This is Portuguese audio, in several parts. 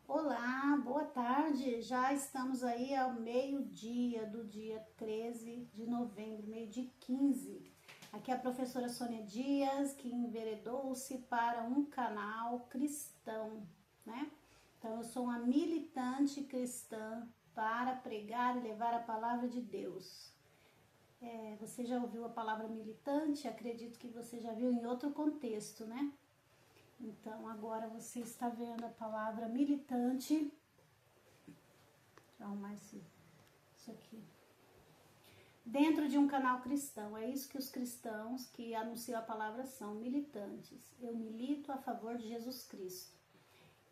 Olá, boa tarde. Já estamos aí ao meio-dia do dia 13 de novembro, meio-dia 15. Aqui é a professora Sônia Dias, que enveredou-se para um canal cristão, né? Então, eu sou uma militante cristã para pregar e levar a palavra de Deus. Você já ouviu a palavra militante? Acredito que você já viu em outro contexto, né? Então, agora você está vendo a palavra militante. Deixa eu arrumar isso aqui. Dentro de um canal cristão. É isso que os cristãos que anunciam a palavra são, militantes. Eu milito a favor de Jesus Cristo.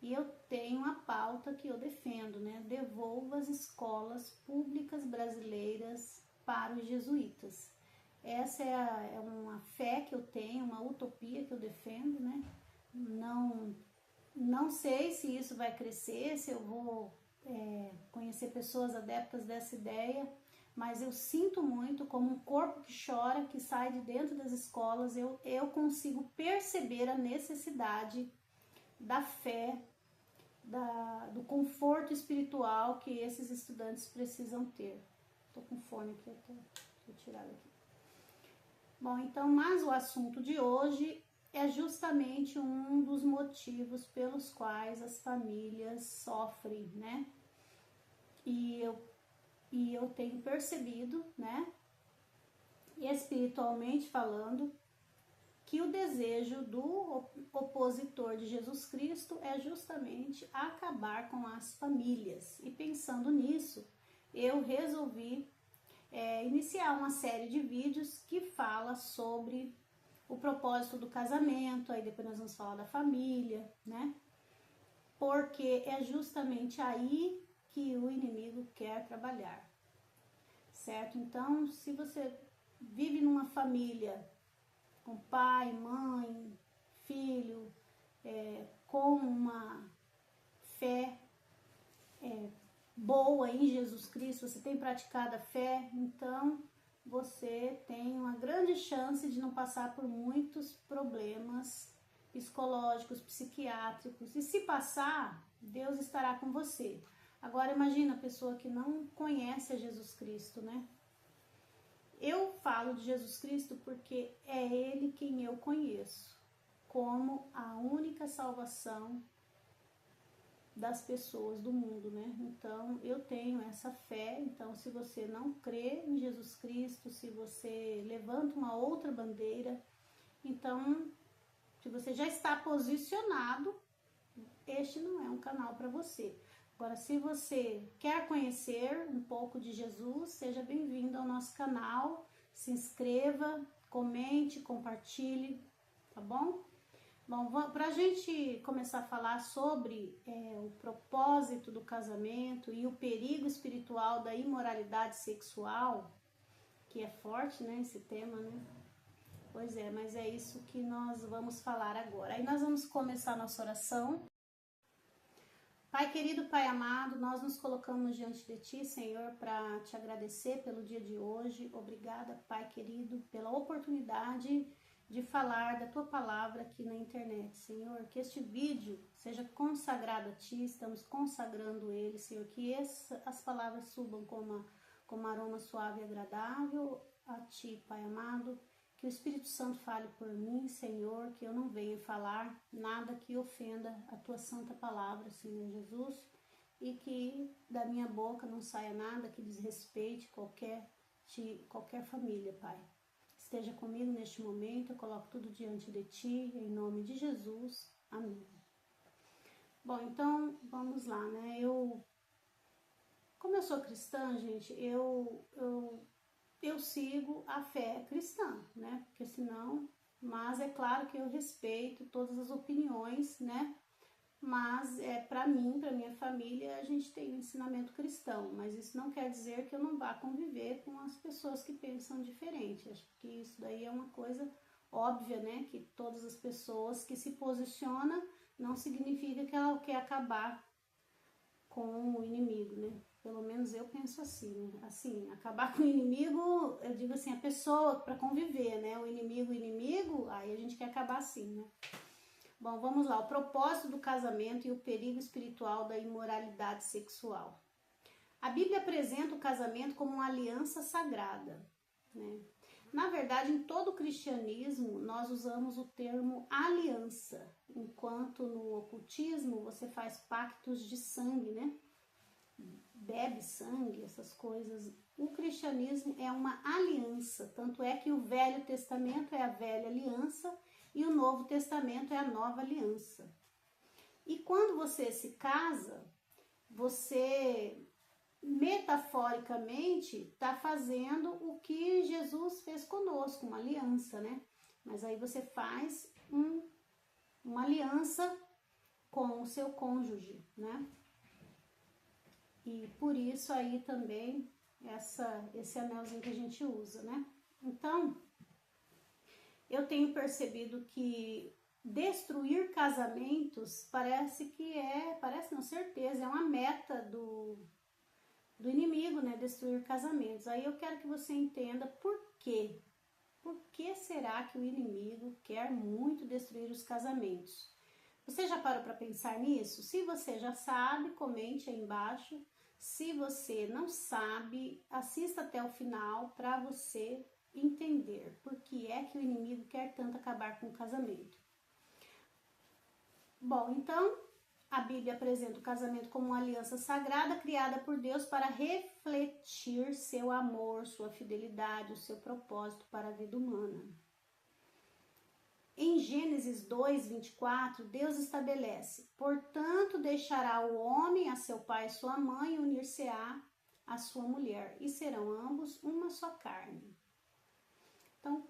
E eu tenho uma pauta que eu defendo, né? Devolva as escolas públicas brasileiras para os jesuítas. Essa é uma fé que eu tenho, uma utopia que eu defendo, né? Não sei se isso vai crescer, se eu vou conhecer pessoas adeptas dessa ideia, mas eu sinto muito como um corpo que chora, que sai de dentro das escolas, eu consigo perceber a necessidade da fé, do conforto espiritual que esses estudantes precisam ter. Tô com fone aqui, deixa eu tirar aqui. Bom, então, mas o assunto de hoje é justamente um dos motivos pelos quais as famílias sofrem, né? E eu tenho percebido, né, espiritualmente falando, que o desejo do opositor de Jesus Cristo é justamente acabar com as famílias. E pensando nisso, eu resolvi iniciar uma série de vídeos que fala sobre o propósito do casamento, aí depois nós vamos falar da família, né? Porque é justamente aí que o inimigo quer trabalhar, certo? Então, se você vive numa família com pai, mãe, filho, com uma fé boa em Jesus Cristo, você tem praticado a fé, então você tem uma grande chance de não passar por muitos problemas psicológicos, psiquiátricos. E se passar, Deus estará com você. Agora imagina a pessoa que não conhece a Jesus Cristo, né? Eu falo de Jesus Cristo porque é Ele quem eu conheço como a única salvação das pessoas do mundo, né? Então, eu tenho essa fé. Então, se você não crê em Jesus Cristo, se você levanta uma outra bandeira, então, se você já está posicionado, este não é um canal para você. Agora, se você quer conhecer um pouco de Jesus, seja bem-vindo ao nosso canal, se inscreva, comente, compartilhe, tá bom? Bom, para a gente começar a falar sobre o propósito do casamento e o perigo espiritual da imoralidade sexual, que é forte, né, esse tema, né? Pois é, mas é isso que nós vamos falar agora. Aí nós vamos começar a nossa oração. Pai querido, Pai amado, nós nos colocamos diante de Ti, Senhor, para Te agradecer pelo dia de hoje. Obrigada, Pai querido, pela oportunidade de falar da Tua palavra aqui na internet, Senhor. Que este vídeo seja consagrado a Ti, estamos consagrando ele, Senhor. Que as palavras subam como aroma suave e agradável a Ti, Pai amado. Que o Espírito Santo fale por mim, Senhor, que eu não venha falar nada que ofenda a Tua santa palavra, Senhor Jesus, e que da minha boca não saia nada que desrespeite qualquer família, Pai. Esteja comigo neste momento, eu coloco tudo diante de Ti, em nome de Jesus. Amém. Bom, então, vamos lá, né? Como eu sou cristã, gente, eu sigo a fé cristã, né? Porque senão, mas é claro que eu respeito todas as opiniões, né? Mas para mim, para minha família, a gente tem um ensinamento cristão, mas isso não quer dizer que eu não vá conviver com as pessoas que pensam diferente. Acho que isso daí é uma coisa óbvia, né? Que todas as pessoas que se posicionam não significa que ela quer acabar com o inimigo, né? Pelo menos eu penso assim, né? Assim, acabar com o inimigo, eu digo assim, a pessoa para conviver, né? O inimigo, aí a gente quer acabar assim, né? Bom, vamos lá. O propósito do casamento e o perigo espiritual da imoralidade sexual. A Bíblia apresenta o casamento como uma aliança sagrada, né? Na verdade, em todo o cristianismo, nós usamos o termo aliança, enquanto no ocultismo você faz pactos de sangue, né? Bebe sangue, essas coisas. O cristianismo é uma aliança, tanto é que o Velho Testamento é a velha aliança e o Novo Testamento é a nova aliança. E quando você se casa, você metaforicamente está fazendo o que Jesus fez conosco, uma aliança, né? Mas aí você faz uma aliança com o seu cônjuge, né? E por isso aí também esse anelzinho que a gente usa, né? Então, eu tenho percebido que destruir casamentos parece não, certeza, é uma meta do inimigo, né? Destruir casamentos. Aí eu quero que você entenda por quê. Por que será que o inimigo quer muito destruir os casamentos? Você já parou para pensar nisso? Se você já sabe, comente aí embaixo. Se você não sabe, assista até o final para você entender por que é que o inimigo quer tanto acabar com o casamento. Bom, então, a Bíblia apresenta o casamento como uma aliança sagrada criada por Deus para refletir seu amor, sua fidelidade, o seu propósito para a vida humana. Em Gênesis 2, 24, Deus estabelece: portanto, deixará o homem a seu pai e sua mãe e unir-se-á a sua mulher, e serão ambos uma só carne. Então,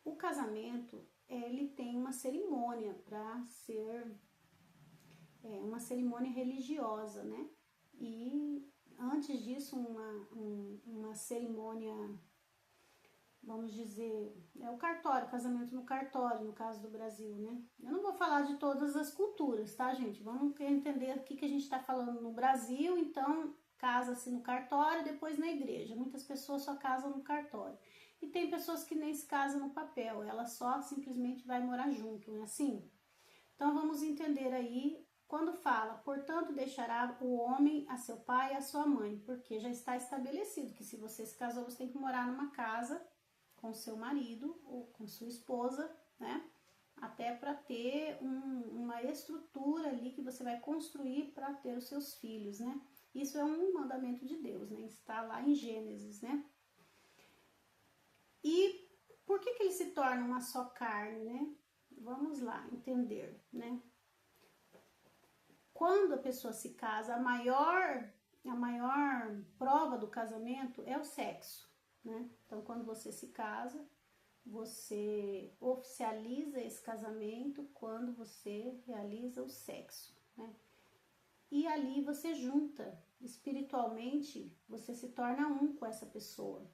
o casamento, ele tem uma cerimônia para ser uma cerimônia religiosa, né? E antes disso, uma cerimônia, vamos dizer, o cartório, casamento no cartório, no caso do Brasil, né? Eu não vou falar de todas as culturas, tá, gente? Vamos entender o que a gente está falando no Brasil. Então, casa-se no cartório, depois na igreja. Muitas pessoas só casam no cartório. E tem pessoas que nem se casam no papel, ela só simplesmente vai morar junto, não é assim? Então, vamos entender aí, quando fala, portanto, deixará o homem a seu pai e a sua mãe, porque já está estabelecido que se você se casou, você tem que morar numa casa com seu marido ou com sua esposa, né? Até para ter uma estrutura ali que você vai construir para ter os seus filhos, né? Isso é um mandamento de Deus, né? Está lá em Gênesis, né? E por que ele se torna uma só carne, né? Vamos lá entender, né? Quando a pessoa se casa, a maior prova do casamento é o sexo, né? Então, quando você se casa, você oficializa esse casamento quando você realiza o sexo, né? E ali você junta, espiritualmente, você se torna um com essa pessoa,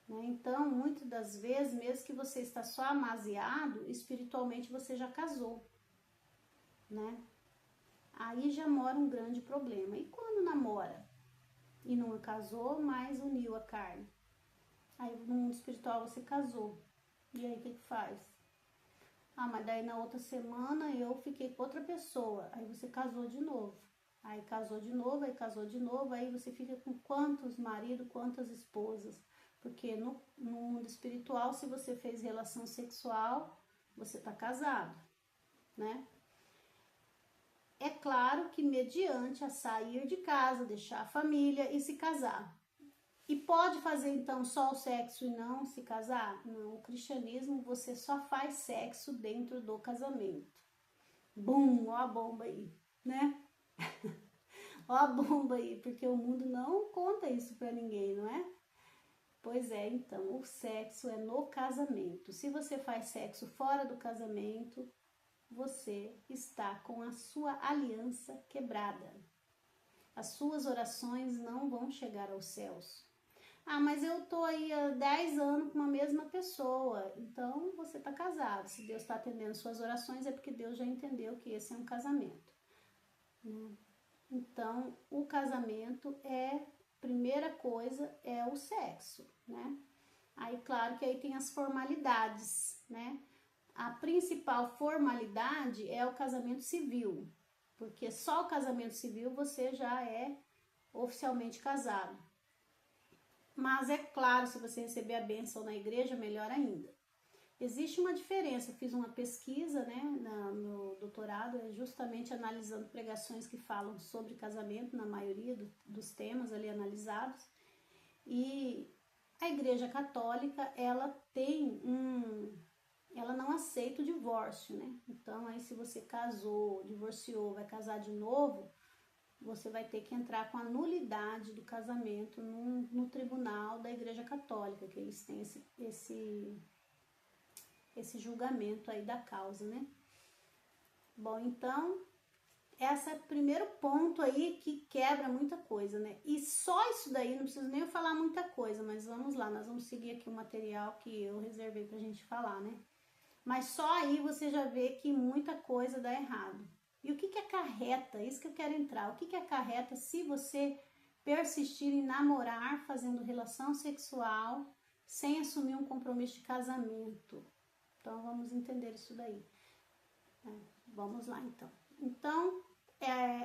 né? Então, muitas das vezes, mesmo que você está só amaziado, espiritualmente você já casou, né? Aí já mora um grande problema. E quando namora e não casou, mas uniu a carne? Aí no mundo espiritual você casou. E aí o que faz? Ah, mas daí na outra semana eu fiquei com outra pessoa. Aí você casou de novo. Aí casou de novo, aí casou de novo. Aí você fica com quantos maridos, quantas esposas? Porque no mundo espiritual, se você fez relação sexual, você tá casado, né? É claro que mediante a sair de casa, deixar a família e se casar. E pode fazer então só o sexo e não se casar? Não, o cristianismo você só faz sexo dentro do casamento. Bum, ó a bomba aí, né? Ó a bomba aí, porque o mundo não conta isso pra ninguém, não é? Pois é, então, o sexo é no casamento. Se você faz sexo fora do casamento, você está com a sua aliança quebrada. As suas orações não vão chegar aos céus. Ah, mas eu tô aí há 10 anos com a mesma pessoa. Então, você tá casado. Se Deus está atendendo suas orações, é porque Deus já entendeu que esse é um casamento, né? Então, o casamento primeira coisa é o sexo, né? Aí, claro que aí tem as formalidades, né? a principal formalidade é o casamento civil, porque só o casamento civil você já é oficialmente casado. Mas é claro, se você receber a bênção na igreja, melhor ainda. Existe uma diferença, eu fiz uma pesquisa, né, no doutorado, justamente analisando pregações que falam sobre casamento, na maioria dos temas ali analisados, e a igreja católica, ela não aceita o divórcio, né, então aí se você casou, divorciou, vai casar de novo, você vai ter que entrar com a nulidade do casamento no tribunal da igreja católica, que eles têm esse julgamento aí da causa, né? Bom, então, esse é o primeiro ponto aí que quebra muita coisa, né? E só isso daí, não preciso nem falar muita coisa, mas vamos lá, nós vamos seguir aqui o material que eu reservei pra gente falar, né? Mas só aí você já vê que muita coisa dá errado. E o que que acarreta? Isso que eu quero entrar. O que que acarreta se você persistir em namorar, fazendo relação sexual, sem assumir um compromisso de casamento? Então, vamos entender isso daí. Vamos lá, então. Então,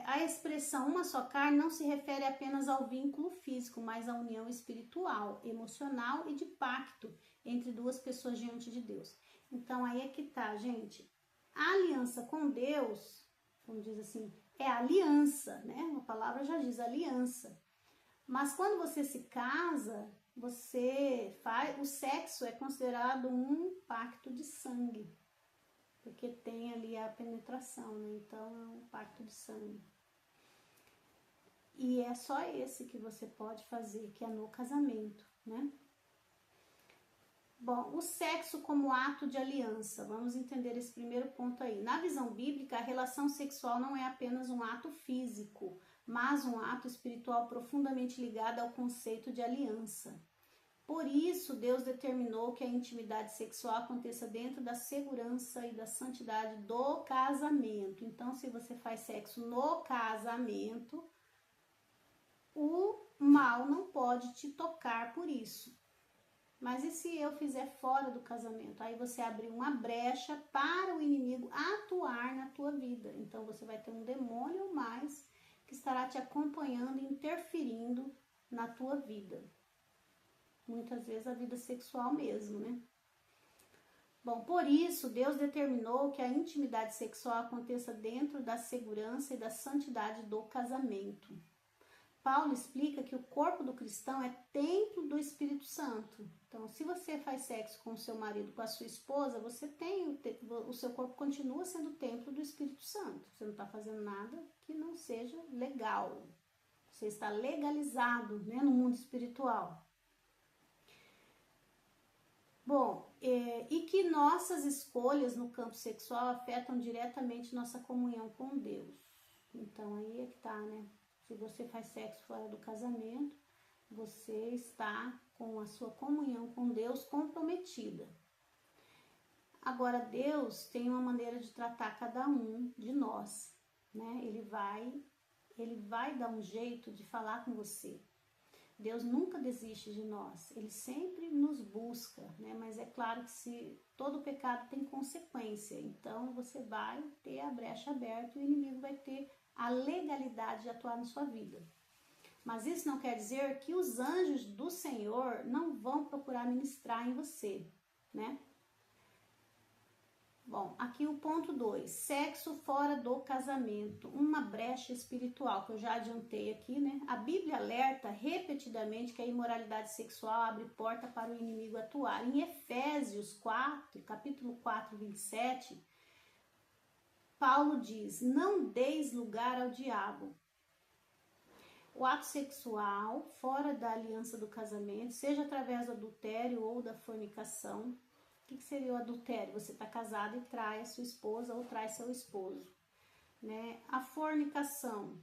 a expressão uma só carne não se refere apenas ao vínculo físico, mas à união espiritual, emocional e de pacto entre duas pessoas diante de Deus. Então, aí é que tá, gente. A aliança com Deus, como diz assim, é aliança, né? A palavra já diz aliança. Mas quando você se casa, o sexo é considerado um pacto de sangue, porque tem ali a penetração, né? Então é um pacto de sangue. E é só esse que você pode fazer, que é no casamento, né? Bom, o sexo como ato de aliança. Vamos entender esse primeiro ponto aí. Na visão bíblica, a relação sexual não é apenas um ato físico, mas um ato espiritual profundamente ligado ao conceito de aliança. Por isso, Deus determinou que a intimidade sexual aconteça dentro da segurança e da santidade do casamento. Então, se você faz sexo no casamento, o mal não pode te tocar por isso. Mas e se eu fizer fora do casamento? Aí você abriu uma brecha para o inimigo atuar na tua vida. Então você vai ter um demônio ou mais que estará te acompanhando e interferindo na tua vida. Muitas vezes a vida sexual mesmo, né? Bom, por isso Deus determinou que a intimidade sexual aconteça dentro da segurança e da santidade do casamento. Paulo explica que o corpo do cristão é templo do Espírito Santo. Então, se você faz sexo com o seu marido, com a sua esposa, você tem o seu corpo continua sendo templo do Espírito Santo. Você não está fazendo nada que não seja legal. Você está legalizado, né, no mundo espiritual. Bom, e que nossas escolhas no campo sexual afetam diretamente nossa comunhão com Deus. Então, aí é que tá, né? Se você faz sexo fora do casamento, você está com a sua comunhão com Deus comprometida. Agora, Deus tem uma maneira de tratar cada um de nós, né? Ele vai dar um jeito de falar com você. Deus nunca desiste de nós, Ele sempre nos busca, né? Mas é claro que todo pecado tem consequência, então você vai ter a brecha aberta e o inimigo vai ter a legalidade de atuar na sua vida. Mas isso não quer dizer que os anjos do Senhor não vão procurar ministrar em você, né? Bom, aqui o ponto 2, sexo fora do casamento, uma brecha espiritual, que eu já adiantei aqui, né? A Bíblia alerta repetidamente que a imoralidade sexual abre porta para o inimigo atuar. Em Efésios 4, capítulo 4, 27, Paulo diz, não deis lugar ao diabo. O ato sexual, fora da aliança do casamento, seja através do adultério ou da fornicação. O que seria o adultério? Você está casado e trai a sua esposa ou trai seu esposo, né? A fornicação.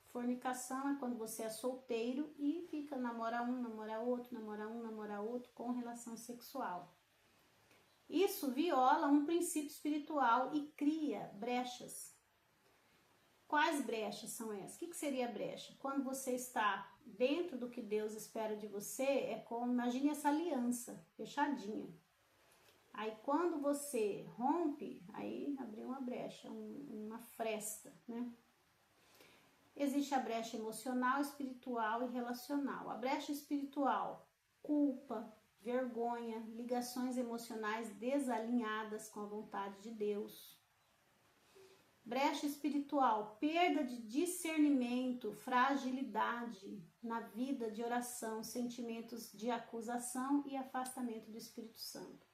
Fornicação é quando você é solteiro e fica namora um, namora outro, namora um, namora outro com relação sexual. Isso viola um princípio espiritual e cria brechas. Quais brechas são essas? O que seria brecha? Quando você está dentro do que Deus espera de você, é como, imagine essa aliança fechadinha. Aí quando você rompe, aí abriu uma brecha, uma fresta, né? Existe a brecha emocional, espiritual e relacional. A brecha espiritual, culpa, vergonha, ligações emocionais desalinhadas com a vontade de Deus. Brecha espiritual, perda de discernimento, fragilidade na vida de oração, sentimentos de acusação e afastamento do Espírito Santo.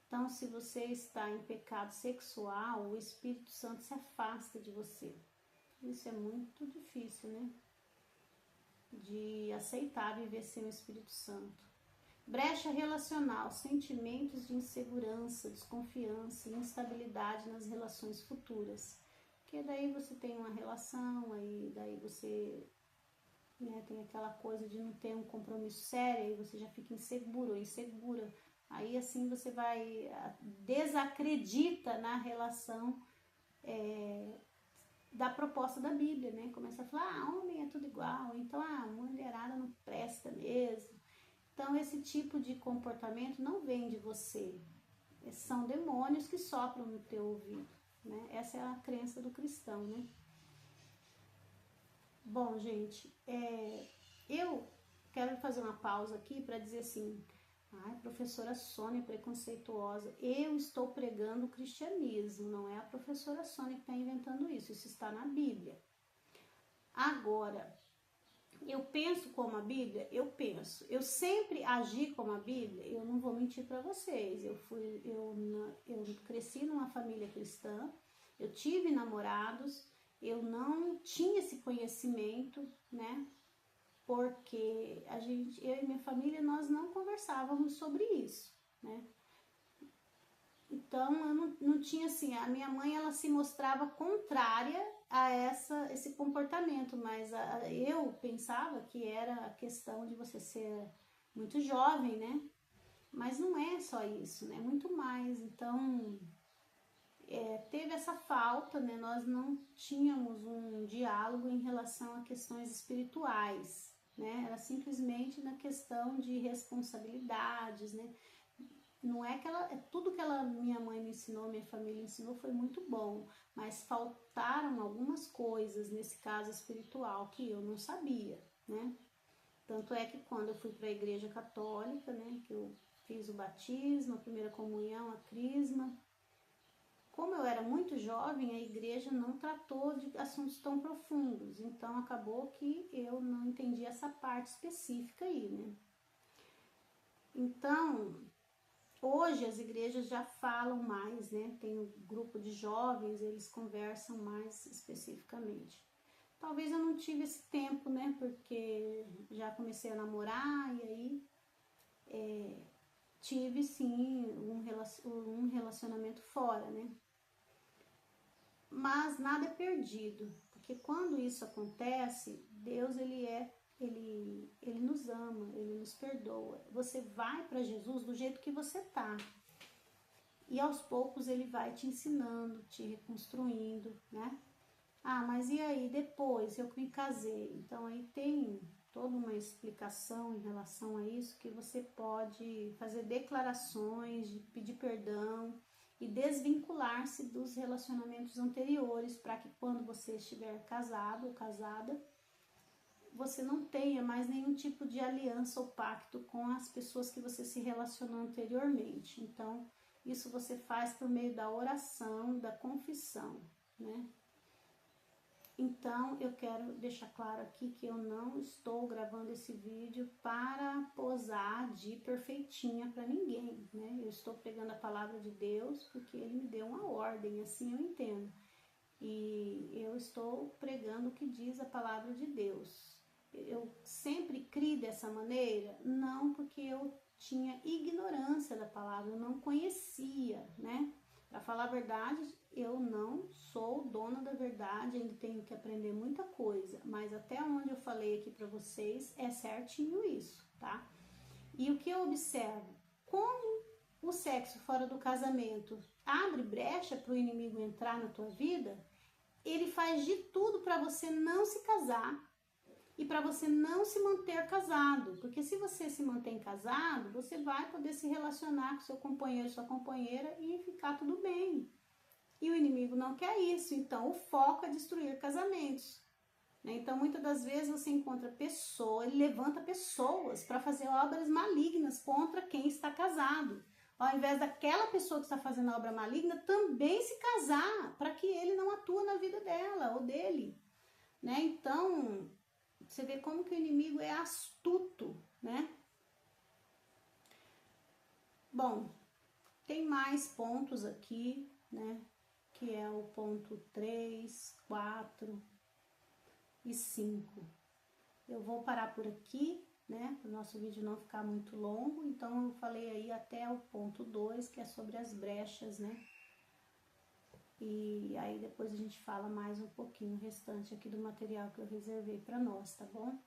Então, se você está em pecado sexual, o Espírito Santo se afasta de você. Isso é muito difícil, né? De aceitar viver sem o Espírito Santo. Brecha relacional, sentimentos de insegurança, desconfiança e instabilidade nas relações futuras. Porque daí você tem uma relação, aí daí você, né, tem aquela coisa de não ter um compromisso sério, aí você já fica inseguro ou insegura. Aí assim você vai, desacredita na relação da proposta da Bíblia, né? Começa a falar, homem é tudo igual, então a mulherada não presta mesmo. Então esse tipo de comportamento não vem de você, são demônios que sopram no teu ouvido, né? Essa é a crença do cristão, né? Bom, gente, eu quero fazer uma pausa aqui para dizer assim, ai, professora Sônia preconceituosa, eu estou pregando o cristianismo, não é a professora Sônia que está inventando isso está na Bíblia. Agora, eu penso como a Bíblia? Eu penso. Eu sempre agi como a Bíblia? Eu não vou mentir para vocês. Eu cresci numa família cristã, eu tive namorados, eu não tinha esse conhecimento, né? Porque eu e minha família, nós não conversávamos sobre isso, né? Então, eu não tinha assim, a minha mãe, ela se mostrava contrária a esse comportamento, mas eu pensava que era a questão de você ser muito jovem, né? Mas não é só isso, né? Muito mais. Então, teve essa falta, né? Nós não tínhamos um diálogo em relação a questões espirituais, né? Era simplesmente na questão de responsabilidades, né? Não é que tudo que minha mãe me ensinou, minha família ensinou foi muito bom, mas faltaram algumas coisas nesse caso espiritual que eu não sabia, né? Tanto é que quando eu fui para a igreja católica, né, que eu fiz o batismo, a primeira comunhão, a crisma, como eu era muito jovem, a igreja não tratou de assuntos tão profundos, então acabou que eu não entendi essa parte específica aí, né? Então, hoje as igrejas já falam mais, né? Tem um grupo de jovens, eles conversam mais especificamente. Talvez eu não tive esse tempo, né? Porque já comecei a namorar e aí tive sim um relacionamento fora, né? Mas nada é perdido, porque quando isso acontece, Deus ele nos ama, ele nos perdoa. Você vai para Jesus do jeito que você tá. E aos poucos ele vai te ensinando, te reconstruindo, né? Ah, mas e aí depois eu me casei? Então aí tem toda uma explicação em relação a isso, que você pode fazer declarações, de pedir perdão e desvincular-se dos relacionamentos anteriores, para que quando você estiver casado ou casada, você não tenha mais nenhum tipo de aliança ou pacto com as pessoas que você se relacionou anteriormente. Então, isso você faz por meio da oração, da confissão, né? Então, eu quero deixar claro aqui que eu não estou gravando esse vídeo para posar de perfeitinha para ninguém, né? Eu estou pregando a palavra de Deus porque Ele me deu uma ordem, assim eu entendo. E eu estou pregando o que diz a palavra de Deus. Eu sempre criei dessa maneira? Não, porque eu tinha ignorância da palavra, eu não conhecia, né? Para falar a verdade, eu não sou dona da verdade, ainda tenho que aprender muita coisa, mas até onde eu falei aqui para vocês é certinho isso, tá? E o que eu observo? Como o sexo fora do casamento abre brecha para o inimigo entrar na tua vida, ele faz de tudo para você não se casar e para você não se manter casado, porque se você se mantém casado, você vai poder se relacionar com seu companheiro, sua companheira e ficar tudo bem. E o inimigo não quer isso, então o foco é destruir casamentos. Então, muitas das vezes você encontra pessoas, ele levanta pessoas para fazer obras malignas contra quem está casado. Ao invés daquela pessoa que está fazendo a obra maligna também se casar, para que ele não atue na vida dela ou dele. Então, você vê como que o inimigo é astuto, né? Bom, tem mais pontos aqui, né? Que é o ponto 3, 4 e 5. Eu vou parar por aqui, né? Para o nosso vídeo não ficar muito longo. Então, eu falei aí até o ponto 2, que é sobre as brechas, né? E aí depois a gente fala mais um pouquinho o restante aqui do material que eu reservei para nós, tá bom?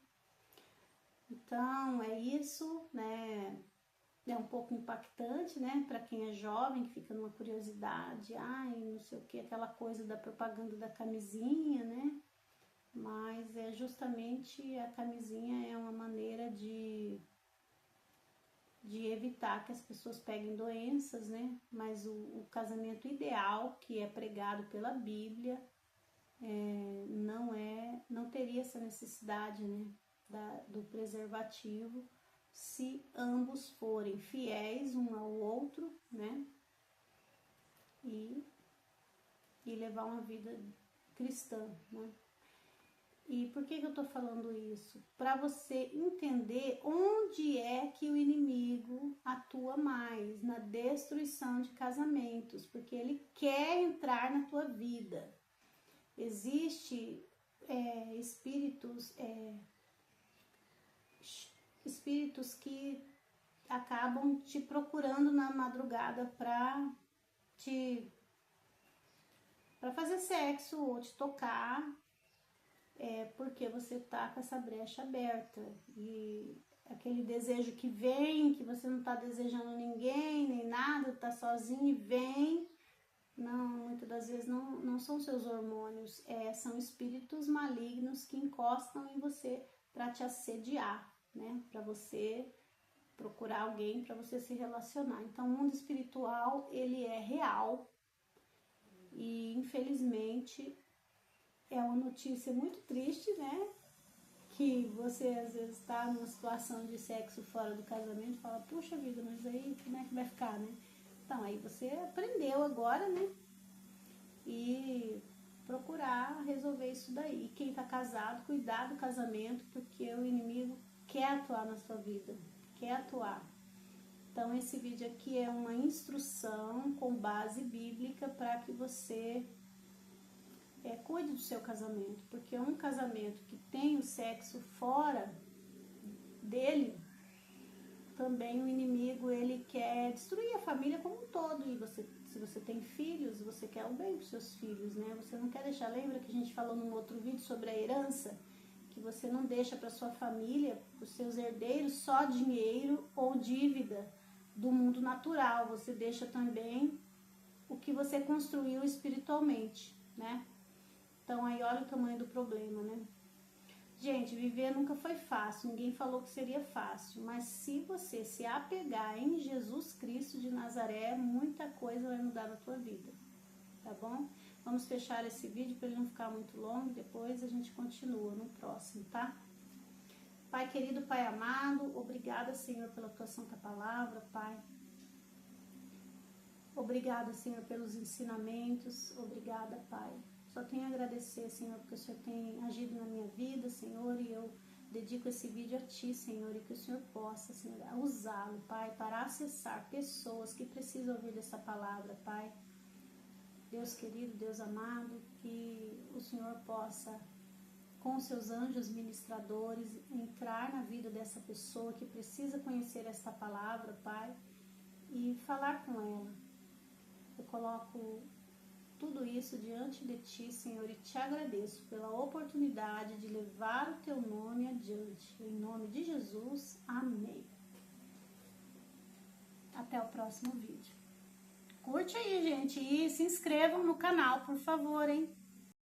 Então, é isso, né? É um pouco impactante, né? Para quem é jovem, que fica numa curiosidade, ai, não sei o que, aquela coisa da propaganda da camisinha, né? Mas é justamente a camisinha é uma maneira de evitar que as pessoas peguem doenças, né? Mas o casamento ideal, que é pregado pela Bíblia, não teria essa necessidade, né? Do preservativo, se ambos forem fiéis um ao outro, né? E levar uma vida cristã, né? E por que eu tô falando isso? Para você entender onde é que o inimigo atua mais na destruição de casamentos, porque ele quer entrar na tua vida. Existe espíritos que acabam te procurando na madrugada para fazer sexo ou te tocar, porque você tá com essa brecha aberta e aquele desejo que vem, que você não tá desejando ninguém, nem nada, tá sozinho e vem, não, muitas das vezes não são seus hormônios, são espíritos malignos que encostam em você para te assediar, né? Para você procurar alguém para você se relacionar. Então, o mundo espiritual, ele é real e, infelizmente, é uma notícia muito triste, né? Que você, às vezes, está numa situação de sexo fora do casamento e fala, puxa vida, mas aí como é que vai ficar, né? Então, aí você aprendeu agora, né? E procurar resolver isso daí. E quem tá casado, cuidar do casamento, porque o inimigo quer atuar na sua vida, quer atuar. Então, esse vídeo aqui é uma instrução com base bíblica para que você cuide do seu casamento, porque um casamento que tem o sexo fora dele, também o inimigo, ele quer destruir a família como um todo. E você, se você tem filhos, você quer o bem para os seus filhos, né? Você não quer deixar, lembra que a gente falou num outro vídeo sobre a herança? Que você não deixa para sua família, para os seus herdeiros, só dinheiro ou dívida do mundo natural. Você deixa também o que você construiu espiritualmente, né? Então aí olha o tamanho do problema, né? Gente, viver nunca foi fácil, ninguém falou que seria fácil, mas se você se apegar em Jesus Cristo de Nazaré, muita coisa vai mudar na tua vida, tá bom? Vamos fechar esse vídeo para ele não ficar muito longo, depois a gente continua no próximo, tá? Pai querido, Pai amado, obrigada, Senhor, pela tua santa palavra, Pai. Obrigada, Senhor, pelos ensinamentos, obrigada, Pai. Só tenho a agradecer, Senhor, porque o Senhor tem agido na minha vida, Senhor, e eu dedico esse vídeo a Ti, Senhor, e que o Senhor possa, Senhor, usá-lo, Pai, para acessar pessoas que precisam ouvir dessa palavra, Pai. Deus querido, Deus amado, que o Senhor possa, com seus anjos ministradores, entrar na vida dessa pessoa que precisa conhecer esta palavra, Pai, e falar com ela. Eu coloco tudo isso diante de Ti, Senhor, e Te agradeço pela oportunidade de levar o Teu nome adiante. Em nome de Jesus, amém. Até o próximo vídeo. Curte aí, gente, e se inscrevam no canal, por favor, hein?